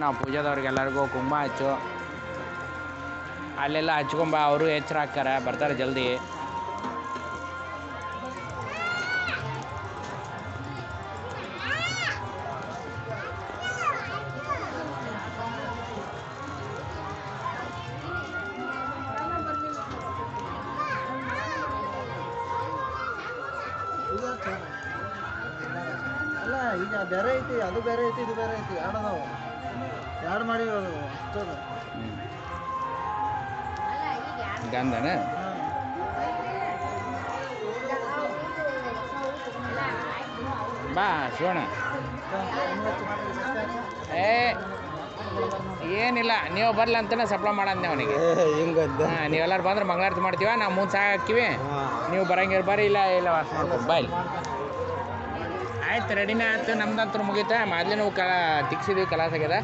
ನಾವು ಪೂಜಾದವ್ರಿಗೆಲ್ಲರಿಗೂ ಕುಂಕುಮ ಹಚ್ಚು, ಅಲ್ಲೆಲ್ಲ ಹಚ್ಕೊಂಬ, ಅವರು ಎಚ್ಚರ ಹಾಕ್ತಾರೆ, ಬರ್ತಾರೆ ಜಲ್ದಿ. ಅಲ್ಲ ಈಗ ಬೇರೆ ಐತಿ, ಅದು ಬೇರೆ ಐತಿ, ಇದು ಬೇರೆ ಐತಿ, ಎರಡು ಅದಾವ, ಎರಡು ಮಾಡಿ ಅಷ್ಟು ಗಂಧನ ಬಾ ಶಿವಣ್ಣ. ಏನಿಲ್ಲ, ನೀವು ಬರ್ಲ ಅಂತಾನೆ ಸಪ್ಲೈ ಮಾಡಂದೆ ಅವನಿಗೆ. ಹಾಂ, ನೀವೆಲ್ಲರೂ ಬಂದ್ರೆ ಮಂಗಳಾರತಿ ಮಾಡ್ತೀವ, ನಾವು ಮುಂದೆ ಸಾಗ ಹಾಕಿವಿ, ನೀವು ಬರಂಗಿರ್ ಬರ್ರಿ, ಇಲ್ಲ ಇಲ್ಲ ವಾಸ ಮಾಡ್ಕೊಂಡು ಬಾಯ್. ಆಯ್ತು, ರೆಡಿನೇ ಆಯ್ತು, ನಮ್ದಂತೂ ಮುಗೀತಾ. ಮೊದಲೇ ನಾವು ತಿಕ್ಸಿದ್ವಿ, ಕಲಾಸ ಆಗ್ಯದ.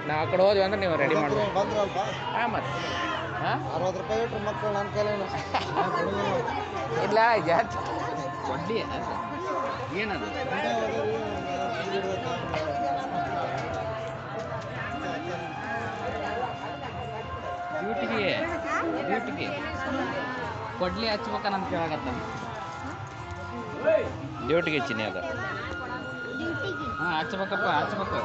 ನಾವು ಆ ಕಡೆ ಹೋದ್ವಿ ಅಂದ್ರೆ ನೀವು ರೆಡಿ ಮಾಡ್ತೀವಿ. ಹಾಂ, ಮತ್ತೆ ಹಾಂ 60 ರೂಪಾಯಿ ಇಟ್ರು ಮಕ್ಕಳು ನನ್ನ ಕೈಲೇನು ಇಲ್ಲ ಜಾಸ್ತಿ ಕೊಡ್ಲಿ. ಏನದು ಡ್ಯೂಟಿಗೆ ಕೊಡ್ಲಿ ಹಚ್ಬೇಕಂತ ಕೇಳಾಗತ್ತ. ಡ್ಯೂಟಿಗೆ ಚಿನ್ನಿ ಅದು. ಹಾಂ, ಹಚ್ಬೇಕಪ್ಪ, ಹಚ್ಬೇಕು.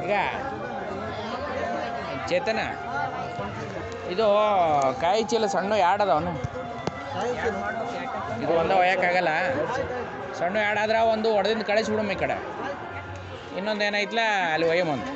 ಈಗ ಚೇತನ, ಇದು ಕಾಯಿ ಚೀಲ ಸಣ್ಣ ಎರಡು ಅದಾವನು. ಇದು ಒಂದ ಒಯ್ಯಕ್ಕಾಗಲ್ಲ, ಸಣ್ಣ ಎರಡು ಆದ್ರೆ ಒಂದು ಹೊಡೆದಿಂದ ಕಳಿಸ್ಬಿಡಮ್ಮ ಈ ಕಡೆ. ಇನ್ನೊಂದು ಏನೈತ್ಲ ಅಲ್ಲಿ ಒಯ್ಯಮಂತ.